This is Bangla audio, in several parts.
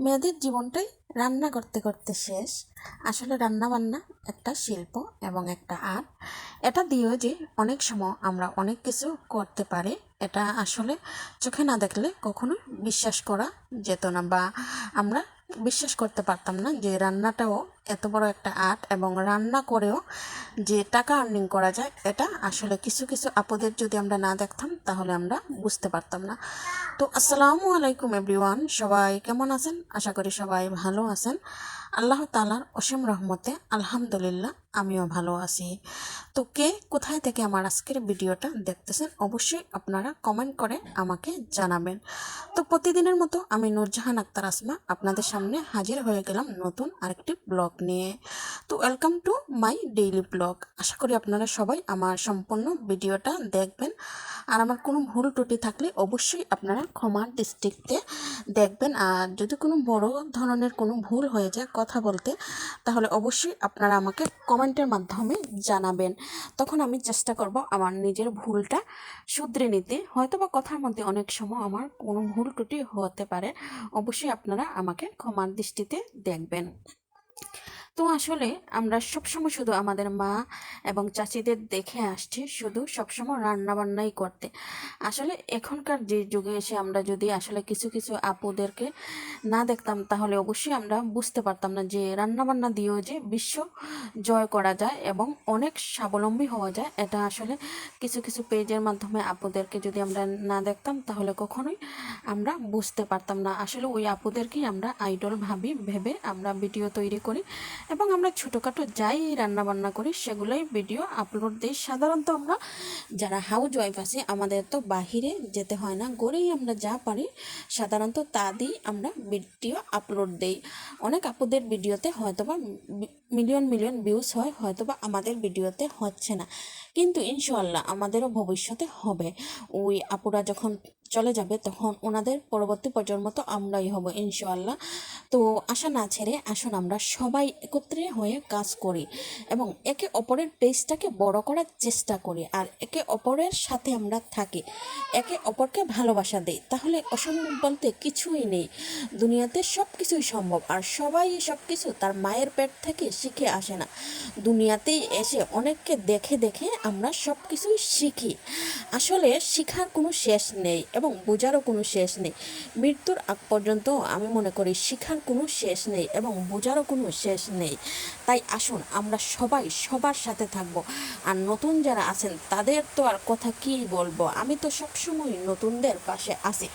মেয়েদের জীবনটাই রান্না করতে করতে শেষ। আসলে রান্না বান্না একটা শিল্প এবং একটা আর্ট। এটা দিয়েও যে অনেক সময় আমরা অনেক কিছু করতে পারি, এটা আসলে চোখে না দেখলে কখনো বিশ্বাস করা যেত না, বা আমরা বিশ্বাস করতে পারতাম না যে রান্নাটাও এত বড় একটা আর্ট, এবং রান্না করেও যে টাকা আর্নিং করা যায়, এটা আসলে কিছু কিছু আপদের যদি আমরা না দেখতাম তাহলে আমরা বুঝতে পারতাম না। তো আসসালামু আলাইকুম এভরিওয়ান, সবাই কেমন আছেন? আশা করি সবাই ভালো আছেন। আল্লাহ তাআলার অসীম রহমতে আলহামদুলিল্লাহ আমিও ভালো আছি। তো কে কোথায় থেকে আমার আজকের ভিডিওটা দেখতেছেন অবশ্যই আপনারা কমেন্ট করে আমাকে জানাবেন। তো প্রতিদিনের মতো আমি নূরজাহান আক্তার আসমা আপনাদের সামনে হাজির হয়ে গেলাম নতুন আরেকটি ব্লগ নিয়ে। তো welcome to my daily vlog. আশা করি আপনারা সবাই আমার সম্পূর্ণ ভিডিওটা দেখবেন, আর আমার কোনো ভুল ত্রুটি থাকলে অবশ্যই আপনারা ক্ষমার দৃষ্টিতে দেখবেন। আর যদি কোনো বড় ধরনের কোনো ভুল হয়ে যায় কথা বলতে, তাহলে অবশ্যই আপনারা আমাকে কমেন্টের মাধ্যমে জানাবেন। তখন আমি চেষ্টা করব আমার নিজের ভুলটা শুধরে নিতে। হয়তো বা কথার মধ্যে অনেক সময় আমার কোনো ভুল ত্রুটি হতে পারে, অবশ্যই আপনারা আমাকে ক্ষমার দৃষ্টিতে দেখবেন। তো আসলে আমরা সবসময় শুধু আমাদের মা এবং চাচিদের দেখে আসছি শুধু সবসময় রান্না বান্নাই করতে। আসলে এখনকার যে যুগে এসে আমরা যদি আসলে কিছু কিছু আপুদেরকে না দেখতাম, তাহলে অবশ্যই আমরা বুঝতে পারতাম না যে রান্না বান্না দিয়েও যে বিশ্ব জয় করা যায় এবং অনেক স্বাবলম্বী হওয়া যায়। এটা আসলে কিছু কিছু পেজের মাধ্যমে আপুদেরকে যদি আমরা না দেখতাম তাহলে কখনোই আমরা বুঝতে পারতাম না। আসলে ওই আপুদেরকেই আমরা আইডল ভেবে আমরা ভিডিও তৈরি করি, এবং আমরা ছোটোখাটো যাই রান্না বান্না করি সেগুলোই ভিডিও আপলোড দিই। সাধারণত আমরা যারা হাউস ওয়াইফ আছে, আমাদের তো বাহিরে যেতে হয় না, ঘরেই আমরা যা পারি সাধারণত তা দিই আমরা ভিডিও আপলোড দিই। অনেক আপুদের ভিডিওতে হয়তোবা মিলিয়ন মিলিয়ন ভিউজ হয়, হয়তোবা আমাদের ভিডিওতে হচ্ছে না, কিন্তু ইনশাআল্লাহ আমাদেরও ভবিষ্যতে হবে। ওই আপুরা যখন চলে যাবে তখন ওনাদের পরবর্তী প্রজন্ম তো আমরাই হব ইনশাআল্লাহ। তো আশা না ছেড়ে আসুন আমরা সবাই একত্রে হয়ে কাজ করি এবং একে অপরের পেজটাকে বড় করার চেষ্টা করি, আর একে অপরের সাথে আমরা থাকি, একে অপরকে ভালোবাসা দিই, তাহলে অসম্ভব বলতে কিছুই নেই। দুনিয়াতে সব কিছুই সম্ভব, আর সবাই সব কিছু তার মায়ের পেট থেকে শিখে আসে না, দুনিয়াতেই এসে অনেককে দেখে দেখে আমরা সব কিছুই শিখি। আসলে শেখার কোনো শেষ নেই এবং বোঝারও কোনো শেষ নেই। মৃত্যুর আগ পর্যন্ত আমি মনে করি শেখার কোনো শেষ নেই এবং বোঝারও কোনো শেষ নেই। তাই আসুন আমরা সবাই সবার সাথে থাকব। আর নতুন যারা আছেন তাদের তো আর কথা কি বলবো, আমি তো সবসময় নতুনদের পাশে আছি।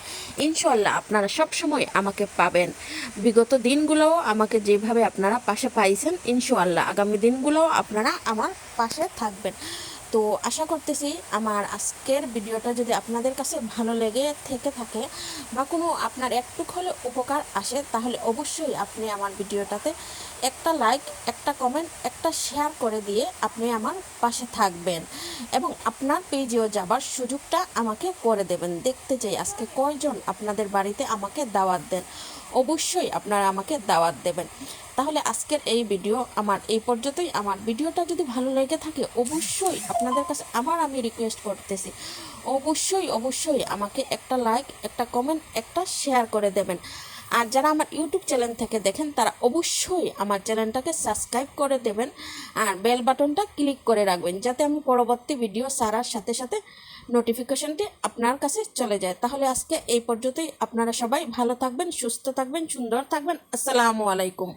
ইনশাআল্লাহ আপনারা সবসময় আমাকে পাবেন। বিগত দিনগুলোও আমাকে যেভাবে আপনারা পাশে পাইছেন, ইনশাআল্লাহ আগামী দিনগুলোও আপনারা আমার পাশে থাকবেন। তো আশা করতেছি আমার আজকের ভিডিওটা যদি আপনাদের কাছে ভালো লেগে থেকে থাকে, বা কোনো আপনার একটু হলে উপকার আসে, তাহলে অবশ্যই আপনি আমার ভিডিওটাতে একটা লাইক, একটা কমেন্ট, একটা শেয়ার করে দিয়ে আপনি আমার পাশে থাকবেন, এবং আপনার পেজেও যাবার সুযোগটা আমাকে করে দেবেন। দেখতে চাই আজকে কয়জন আপনাদের বাড়িতে আমাকে দাওয়াত দেন, অবশ্যই আপনারা আমাকে দাওয়াত দেবেন। তাহলে আজকের এই ভিডিও আমার এই পর্যন্তই। আমার ভিডিওটা যদি ভালো লেগে থাকে অবশ্যই আপনাদের কাছে আমি রিকোয়েস্ট করতেছি, অবশ্যই অবশ্যই আমাকে একটা লাইক, একটা কমেন্ট, একটা শেয়ার করে দেবেন। আর যারা আমার ইউটিউব চ্যানেল থেকে দেখেন তারা অবশ্যই আমার চ্যানেলটাকে সাবস্ক্রাইব করে দেবেন, আর বেল বাটনটা ক্লিক করে রাখবেন, যাতে আমি পরবর্তী ভিডিও ছাড়ার সাথে সাথে নোটিফিকেশনটি আপনার কাছে চলে যায়। তাহলে আজকে এই পর্যন্তই। আপনারা সবাই ভালো থাকবেন, সুস্থ থাকবেন, সুন্দর থাকবেন। আসসালামু আলাইকুম।